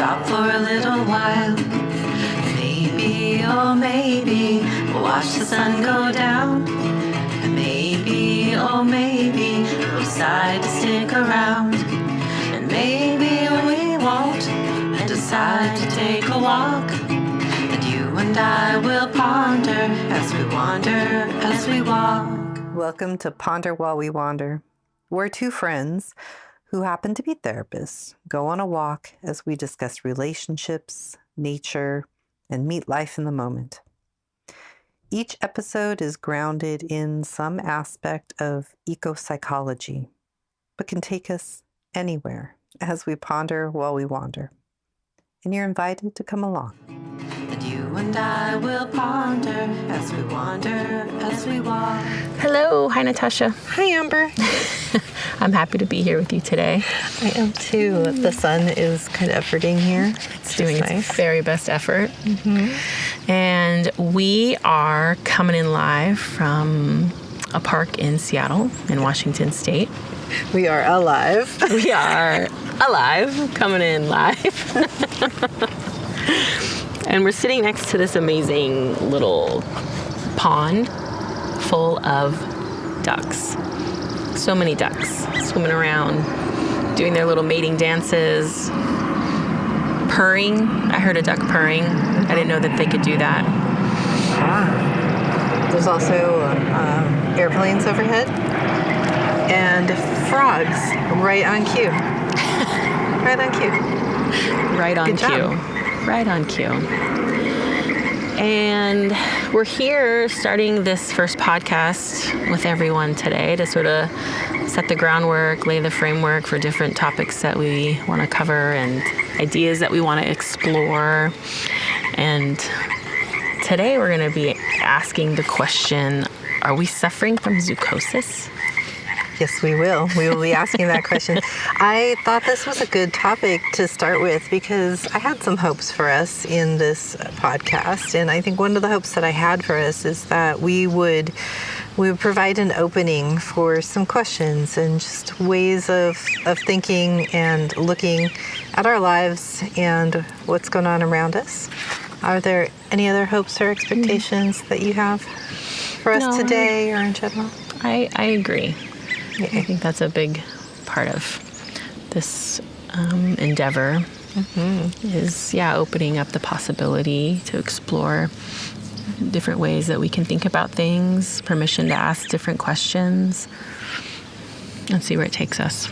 stop for a little while. Maybe, oh maybe, watch the sun go down. Maybe, oh maybe, we'll decide to stick around. And maybe we won't, and decide to take a walk. And you and I will ponder as we wander, as we walk. Welcome to Ponder While We Wander. We're two friends who happen to be therapists go on a walk as we discuss relationships, nature, and meet life in the moment. Each episode is grounded in some aspect of ecopsychology, but can take us anywhere as we ponder while we wander. And you're invited to come along. And you and I will ponder as we wander, as we walk. Hello. Hi, Natasha. Hi, Amber. I'm happy to be here with you today. I am too. The sun is kind of efforting here. It's doing its very best effort. Mm-hmm. And we are coming in live from a park in Seattle, in Washington State. We are alive. We are alive, coming in live. And we're sitting next to this amazing little pond full of ducks. So many ducks swimming around, doing their little mating dances, purring. I heard a duck purring. I didn't know that they could do that. There's also airplanes overhead and frogs right on cue. Right on cue. Right on Good cue. job. Right on cue. And we're here starting this first podcast with everyone today to sort of set the groundwork, lay the framework for different topics that we want to cover and ideas that we want to explore. And today we're going to be asking the question, are we suffering from zoochosis? Yes, we will. We will be asking that question. I thought this was a good topic to start with because I had some hopes for us in this podcast. And I think one of the hopes that I had for us is that we would provide an opening for some questions and just ways of thinking and looking at our lives and what's going on around us. Are there any other hopes or expectations that you have for us today or in general? I agree. I think that's a big part of this endeavor is, opening up the possibility to explore different ways that we can think about things, permission to ask different questions, and see where it takes us.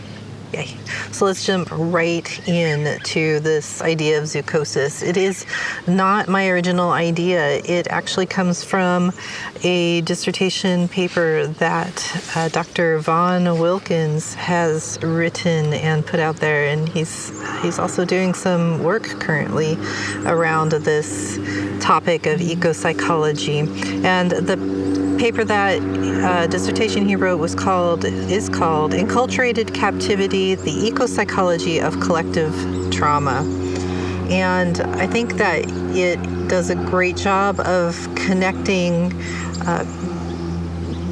Yay. So let's jump right into this idea of zoochosis. It is not my original idea. It actually comes from a dissertation paper that Dr. Vaughan Wilkins has written and put out there, and he's also doing some work currently around this topic of ecopsychology. And the paper that dissertation he wrote is called Enculturated Captivity, the Ecopsychology of Collective Trauma. And I think that it does a great job of connecting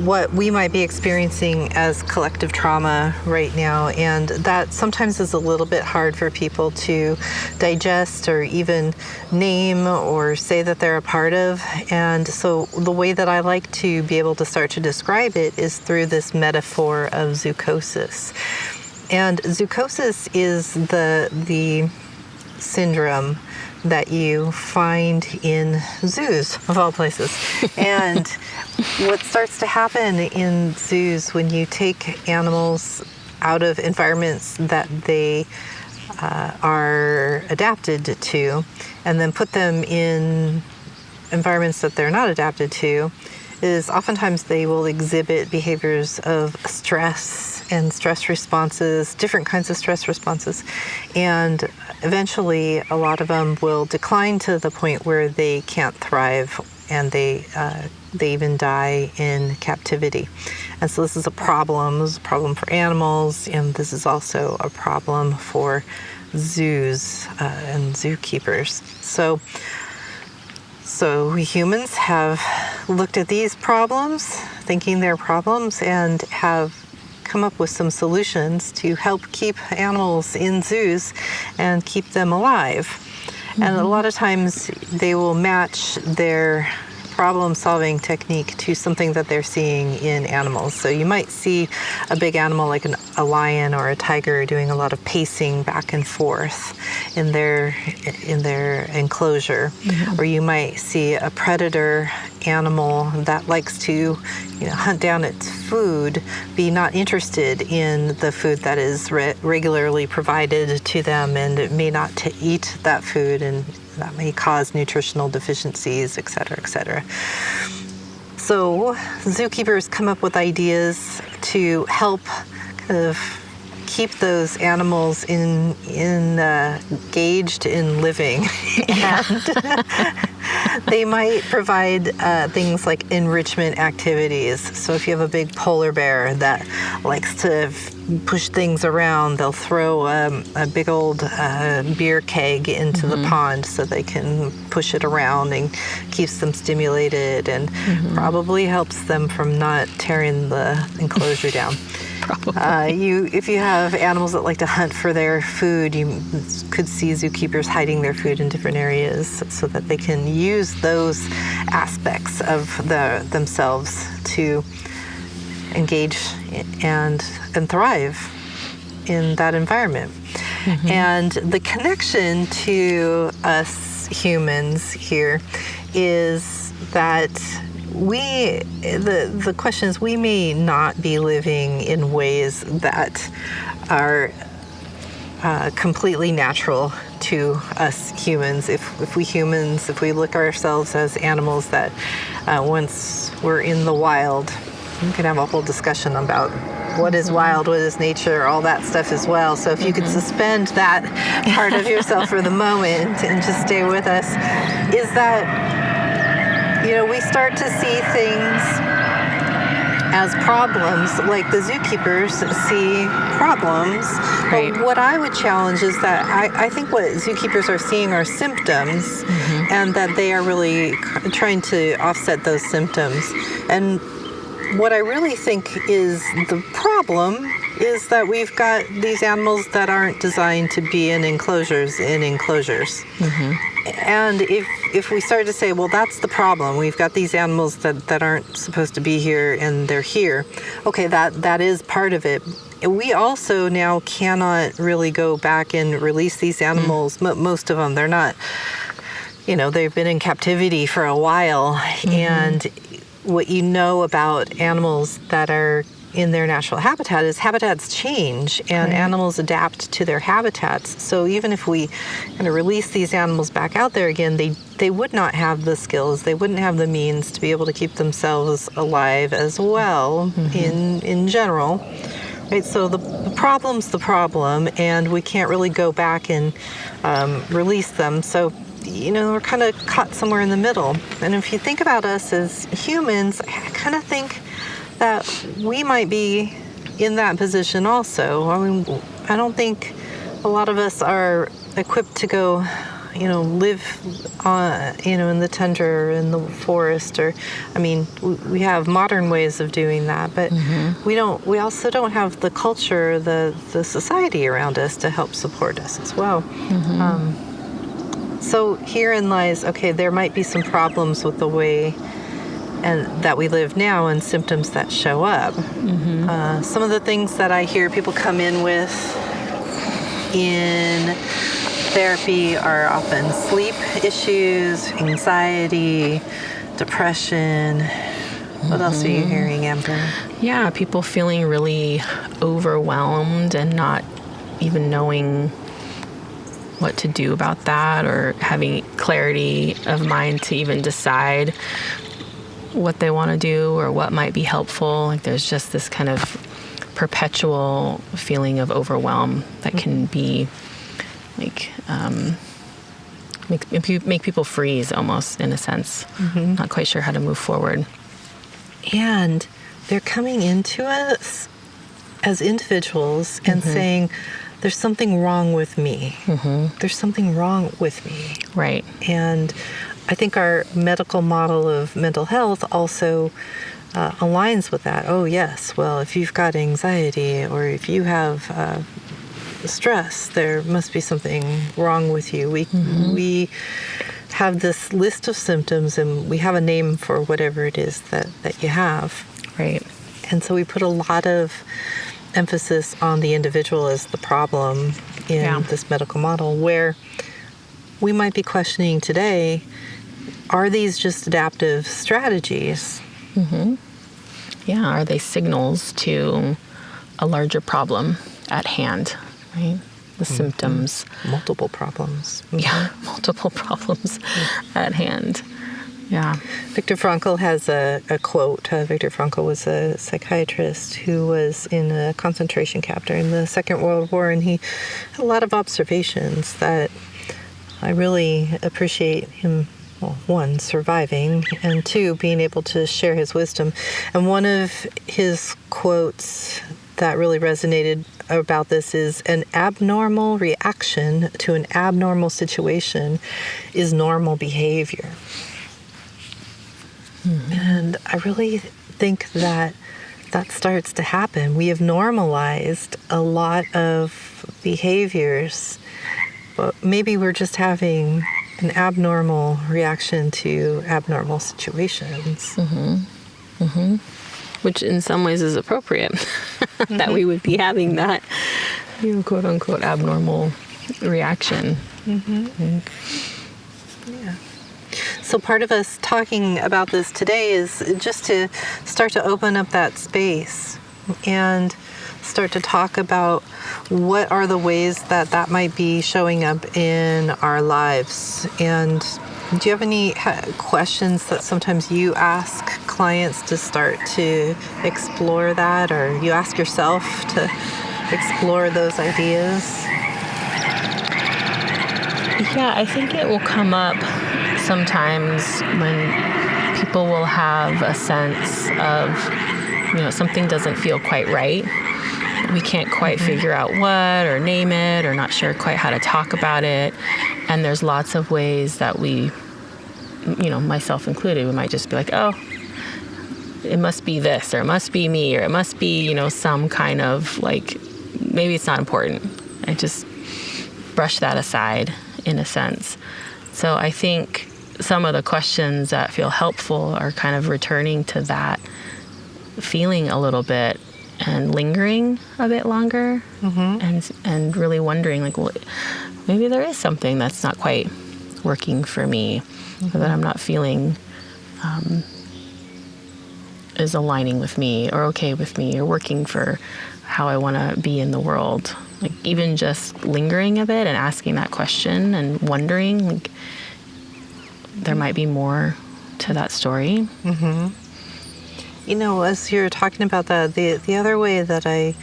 what we might be experiencing as collective trauma right now. And that sometimes is a little bit hard for people to digest or even name or say that they're a part of. And so the way that I like to be able to start to describe it is through this metaphor of zoochosis. And zoochosis is the syndrome that you find in zoos, of all places. And what starts to happen in zoos when you take animals out of environments that they are adapted to and then put them in environments that they're not adapted to is oftentimes they will exhibit behaviors of stress and stress responses, different kinds of stress responses. And eventually a lot of them will decline to the point where they can't thrive and they even die in captivity. And so this is a problem. This is a problem for animals, and this is also a problem for zoos and zookeepers. So we humans have looked at these problems, thinking they're problems, and have come up with some solutions to help keep animals in zoos and keep them alive. And a lot of times they will match their problem-solving technique to something that they're seeing in animals. So you might see a big animal like a lion or a tiger doing a lot of pacing back and forth in their enclosure. Or you might see a predator animal that likes to hunt down its food, be not interested in the food that is regularly provided to them, and it may not eat that food, and that may cause nutritional deficiencies, et cetera, et cetera. So zookeepers come up with ideas to help kind of keep those animals engaged in living. And they might provide things like enrichment activities. So if you have a big polar bear that likes to push things around, they'll throw a big old beer keg into the pond so they can push it around, and keeps them stimulated, and probably helps them from not tearing the enclosure down. If you have animals that like to hunt for their food, you could see zookeepers hiding their food in different areas so that they can use those aspects of themselves to engage and thrive in that environment. And the connection to us humans here is that the question is, we may not be living in ways that are completely natural to us humans. If we look at ourselves as animals that once were in the wild, we can have a whole discussion about what is wild, what is nature, all that stuff as well. So if you could suspend that part of yourself for the moment and just stay with us, is that we start to see things as problems, like the zookeepers see problems. Right. But what I would challenge is that I think what zookeepers are seeing are symptoms, and that they are really trying to offset those symptoms. And what I really think is the problem is that we've got these animals that aren't designed to be in enclosures. And if we start to say, well, that's the problem, we've got these animals that aren't supposed to be here and they're here, okay, that is part of it. We also now cannot really go back and release these animals. Most of them, they're not, they've been in captivity for a while. And what you know about animals that are in their natural habitat is habitats change, and animals adapt to their habitats. So even if we kind of release these animals back out there again, they would not have the skills, they wouldn't have the means to be able to keep themselves alive as well in general. Right? So the problem's the problem, and we can't really go back and release them. So we're kind of caught somewhere in the middle. And if you think about us as humans, I kind of think that we might be in that position also. I mean, I don't think a lot of us are equipped to go, live in the tundra or in the forest, or, we have modern ways of doing that, but we also don't have the culture, the society around us to help support us as well. So herein lies, there might be some problems with the way that we live now, and symptoms that show up. Some of the things that I hear people come in with in therapy are often sleep issues, anxiety, depression. What else are you hearing, Amber? Yeah, people feeling really overwhelmed and not even knowing what to do about that, or having clarity of mind to even decide what they want to do or what might be helpful. Like there's just this kind of perpetual feeling of overwhelm that can be like make people freeze almost, in a sense. Not quite sure how to move forward. And they're coming into us as individuals and saying, there's something wrong with me. There's something wrong with me. Right. And I think our medical model of mental health also aligns with that. Oh, yes, well, if you've got anxiety or if you have stress, there must be something wrong with you. We have this list of symptoms and we have a name for whatever it is that you have. Right. And so we put a lot of emphasis on the individual as the problem in this medical model, where we might be questioning today, are these just adaptive strategies? Yeah, are they signals to a larger problem at hand, right? The symptoms. Multiple problems. Yeah, multiple problems at hand. Yeah. Viktor Frankl has a quote. Viktor Frankl was a psychiatrist who was in a concentration camp during the Second World War, and he had a lot of observations that I really appreciate him, well, one, surviving, and two, being able to share his wisdom. And one of his quotes that really resonated about this is, an abnormal reaction to an abnormal situation is normal behavior. And I really think that starts to happen. We have normalized a lot of behaviors, but maybe we're just having an abnormal reaction to abnormal situations. Which in some ways is appropriate, that we would be having that, quote unquote, abnormal reaction. Yeah. So part of us talking about this today is just to start to open up that space and start to talk about what are the ways that might be showing up in our lives. And do you have any questions that sometimes you ask clients to start to explore that, or you ask yourself to explore those ideas? Yeah, I think it will come up sometimes when people will have a sense of, something doesn't feel quite right. We can't quite figure out what, or name it, or not sure quite how to talk about it. And there's lots of ways that we, myself included, we might just be like, oh, it must be this, or it must be me, or it must be, some kind of maybe it's not important. I just brush that aside in a sense. So I think some of the questions that feel helpful are kind of returning to that feeling a little bit and lingering a bit longer, and really wondering, well, maybe there is something that's not quite working for me, or that I'm not feeling is aligning with me, or okay with me, or working for how I want to be in the world. Even just lingering a bit and asking that question and wondering, there might be more to that story. As you're talking about that, the other way that I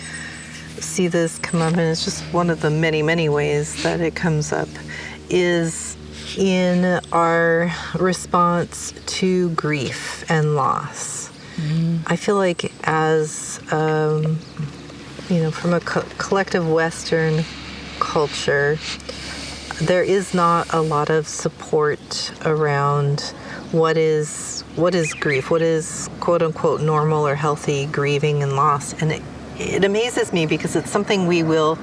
see this come up, and it's just one of the many, many ways that it comes up, is in our response to grief and loss. I feel like as, from a collective Western culture, there is not a lot of support around what is grief, what is quote unquote normal or healthy grieving and loss. And it amazes me because it's something we will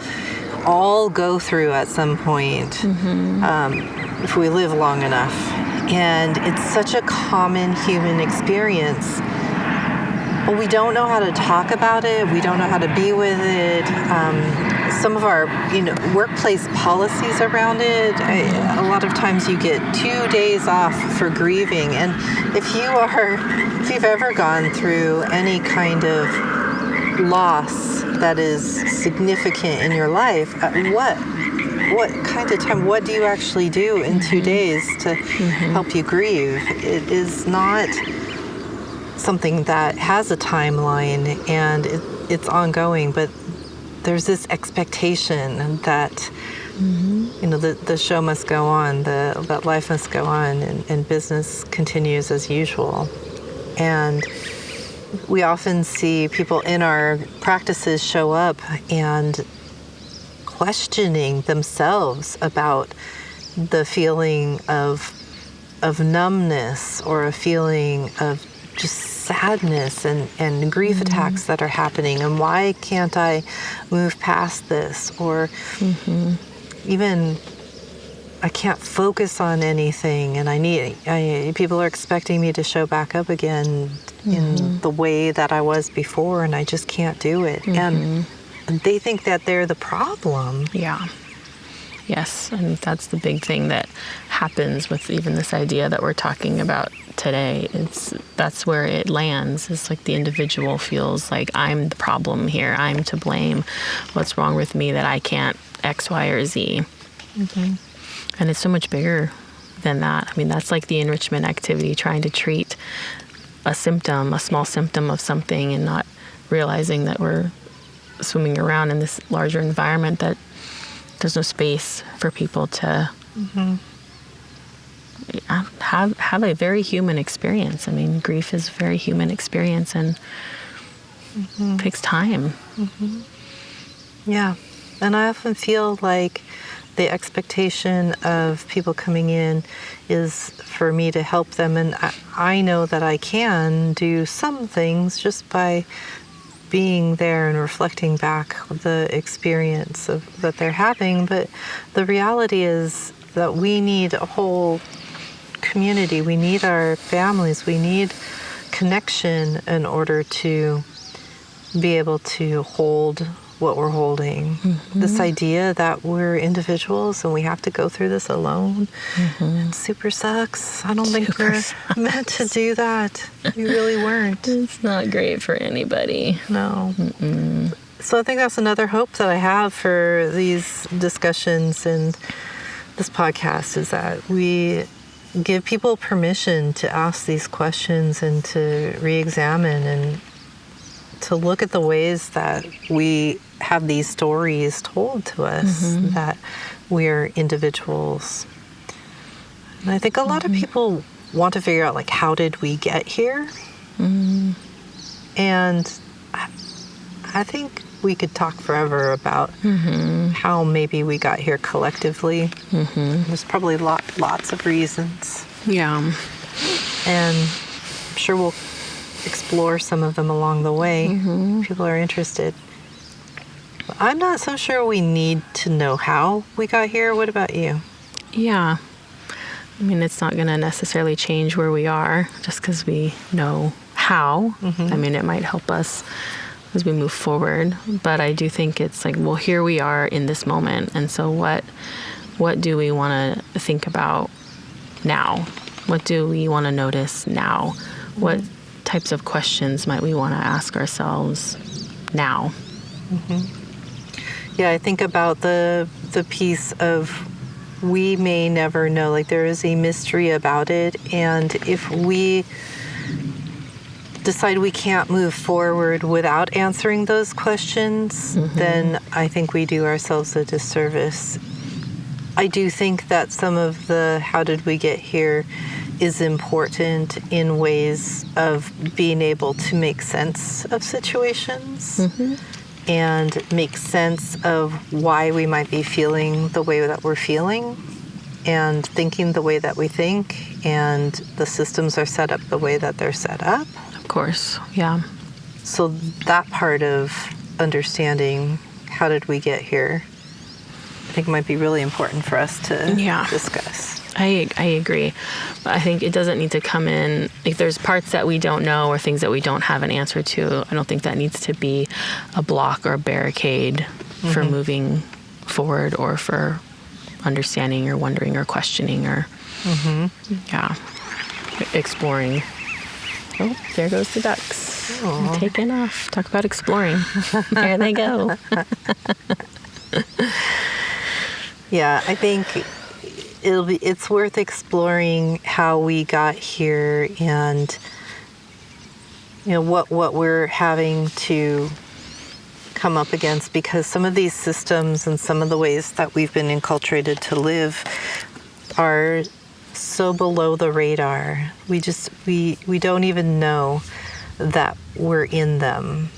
all go through at some point if we live long enough. And it's such a common human experience. But we don't know how to talk about it. We don't know how to be with it. Some of our, workplace policies around it. A lot of times you get 2 days off for grieving. And if you've ever gone through any kind of loss that is significant in your life, what kind of time? What do you actually do in 2 days to help you grieve? It is not something that has a timeline, and it's ongoing, but there's this expectation that the show must go on, that life must go on, and business continues as usual. And we often see people in our practices show up and questioning themselves about the feeling of numbness, or a feeling of just sadness and grief attacks that are happening, and why can't I move past this? Or even I can't focus on anything, and people are expecting me to show back up again in the way that I was before, and I just can't do it. And they think that they're the problem. Yeah. Yes, and that's the big thing that happens with even this idea that we're talking about today. That's where it lands. It's like the individual feels like I'm the problem here. I'm to blame. What's wrong with me that I can't X, Y, or Z? And it's so much bigger than that. I mean, that's like the enrichment activity, trying to treat a symptom, a small symptom of something, and not realizing that we're swimming around in this larger environment, that there's no space for people to have a very human experience. I mean, grief is a very human experience, and it takes time. Yeah. And I often feel like the expectation of people coming in is for me to help them. And I know that I can do some things just by being there and reflecting back the experience that they're having. But the reality is that we need a whole community. We need our families. We need connection in order to be able to hold what we're holding. This idea that we're individuals and we have to go through this alone, and super sucks. I don't think we're meant to do that. We really weren't. It's not great for anybody. No. So I think that's another hope that I have for these discussions and this podcast, is that we give people permission to ask these questions and to re-examine and to look at the ways that we have these stories told to us, that we're individuals. And I think a lot of people want to figure out, like, how did we get here? And I think we could talk forever about how maybe we got here collectively. There's probably lots of reasons. Yeah. And I'm sure we'll explore some of them along the way if people are interested. But I'm not so sure we need to know how we got here. What about you? Yeah. I mean, it's not going to necessarily change where we are just because we know how. I mean, it might help us as we move forward. But I do think it's like, well, here we are in this moment. And so what do we want to think about now? What do we want to notice now? What types of questions might we want to ask ourselves now? Yeah, I think about the piece of, we may never know, like, there is a mystery about it, and if we decide we can't move forward without answering those questions, then I think we do ourselves a disservice. I do think that some of the how did we get here is important in ways of being able to make sense of situations and make sense of why we might be feeling the way that we're feeling and thinking the way that we think, and the systems are set up the way that they're set up. Of course, yeah. So that part of understanding how did we get here, I think might be really important for us to discuss. I agree. But I think it doesn't need to come in, like, there's parts that we don't know or things that we don't have an answer to. I don't think that needs to be a block or a barricade for moving forward or for understanding or wondering or questioning or, exploring. Oh, there goes the ducks. Aww. Taking off. Talk about exploring. There they go. Yeah, I think it's worth exploring how we got here, and what we're having to come up against, because some of these systems and some of the ways that we've been enculturated to live are so below the radar. We don't even know that we're in them.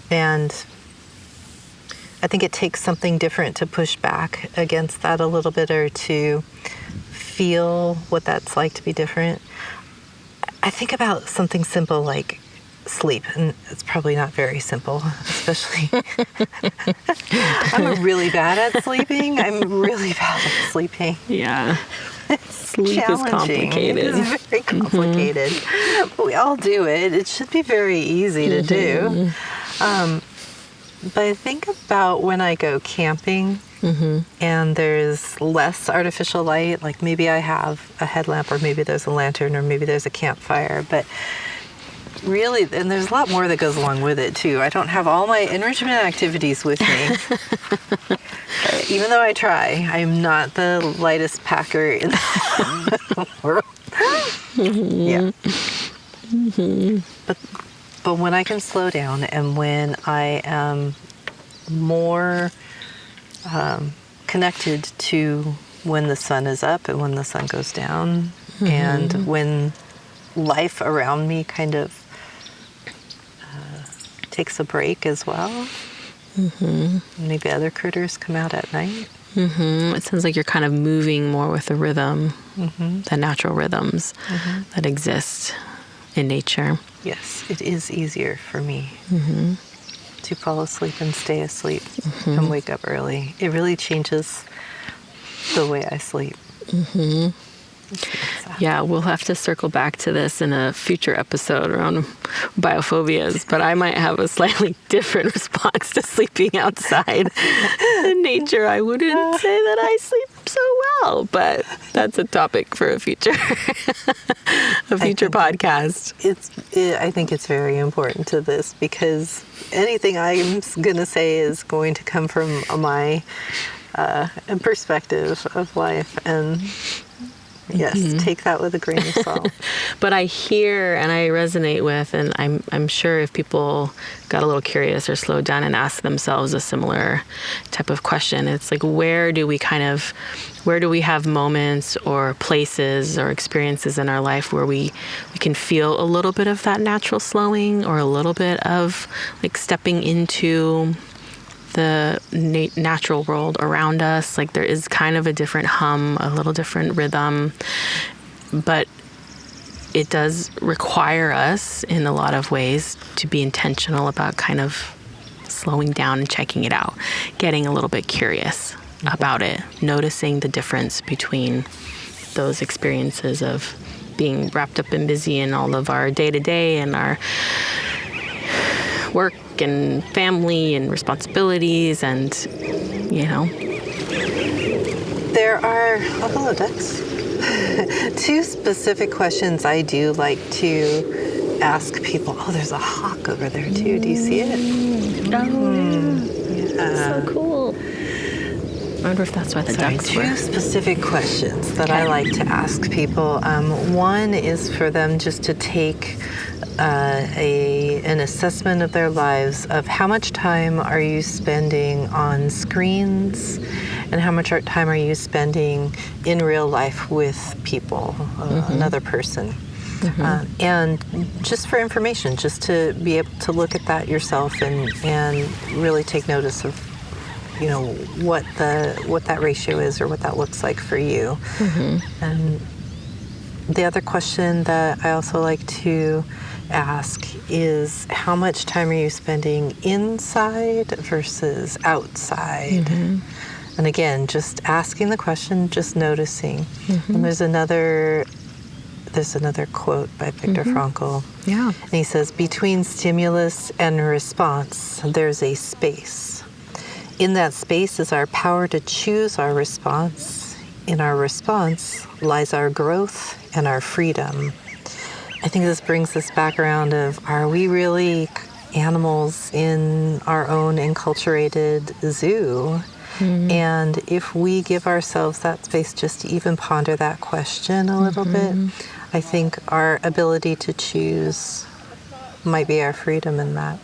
And I think it takes something different to push back against that a little bit, or to feel what that's like to be different. I think about something simple like sleep, and it's probably not very simple, especially I'm really bad at sleeping. Yeah. Sleep is Challenging. complicated. It's very complicated. But we all do it. It should be very easy to do. But I think about when I go camping and there's less artificial light, like maybe I have a headlamp, or maybe there's a lantern, or maybe there's a campfire, but really, and there's a lot more that goes along with it too. I don't have all my enrichment activities with me. Even though I try, I'm not the lightest packer in the world. Yeah. But when I can slow down, and when I am more connected to when the sun is up and when the sun goes down, and when life around me kind of takes a break as well. Maybe other critters come out at night. It sounds like you're kind of moving more with the rhythm, the natural rhythms that exist in nature. Yes, it is easier for me to fall asleep and stay asleep and wake up early. It really changes the way I sleep. Yeah, we'll have to circle back to this in a future episode around biophobias, but I might have a slightly different response to sleeping outside in nature. I wouldn't say that I sleep so well, but that's a topic for a future podcast. I think it's very important to this, because anything I'm going to say is going to come from my perspective of life, and yes, take that with a grain of salt. But I hear and I resonate with, and I'm sure if people got a little curious or slowed down and asked themselves a similar type of question, it's like, where do we have moments or places or experiences in our life where we can feel a little bit of that natural slowing, or a little bit of like stepping into the natural world around us. Like there is kind of a different hum, a little different rhythm, but it does require us in a lot of ways to be intentional about kind of slowing down and checking it out, getting a little bit curious about it, noticing the difference between those experiences of being wrapped up and busy in all of our day-to-day and our work and family and responsibilities, and there are holodex. 2 specific questions I do like to ask people. Oh, there's a hawk over there too. Do you see it? So cool. I wonder if that's why the ducks were. 2 specific questions that I like to ask people. One is for them just to take an assessment of their lives, of how much time are you spending on screens, and how much time are you spending in real life with people, another person. And just for information, just to be able to look at that yourself and really take notice of what that ratio is, or what that looks like for you. And the other question that I also like to ask is, how much time are you spending inside versus outside? And again, just asking the question, just noticing. And there's another quote by Viktor Frankl. Yeah. And he says, between stimulus and response, there's a space. In that space is our power to choose our response. In our response lies our growth and our freedom. I think this brings us back around of, are we really animals in our own enculturated zoo? And if we give ourselves that space just to even ponder that question a little bit, I think our ability to choose might be our freedom in that.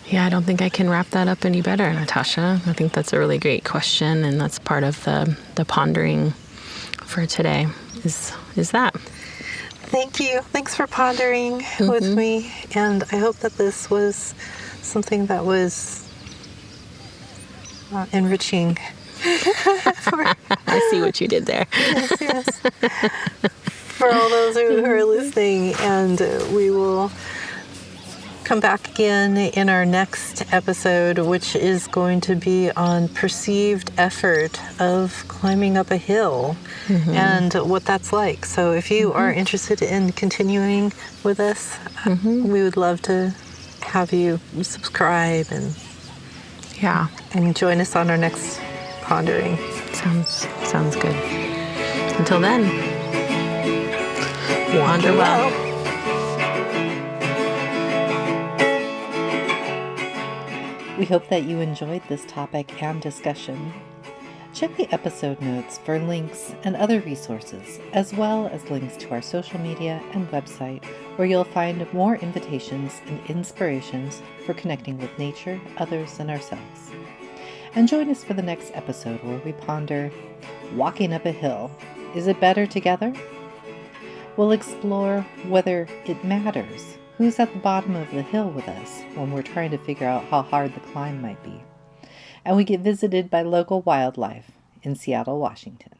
Yeah, I don't think I can wrap that up any better, Natasha. I think that's a really great question, and that's part of the pondering for today is that. Thank you. Thanks for pondering with me. And I hope that this was something that was enriching. I see what you did there. Yes. For all those who are listening, and we will come back again in our next episode, which is going to be on perceived effort of climbing up a hill and what that's like. So if you are interested in continuing with us, we would love to have you subscribe and join us on our next pondering. Sounds good. Until then, wander well. We hope that you enjoyed this topic and discussion. Check the episode notes for links and other resources, as well as links to our social media and website, where you'll find more invitations and inspirations for connecting with nature, others, and ourselves. And join us for the next episode where we ponder, walking up a hill, is it better together? We'll explore whether it matters who's at the bottom of the hill with us when we're trying to figure out how hard the climb might be. And we get visited by local wildlife in Seattle, Washington.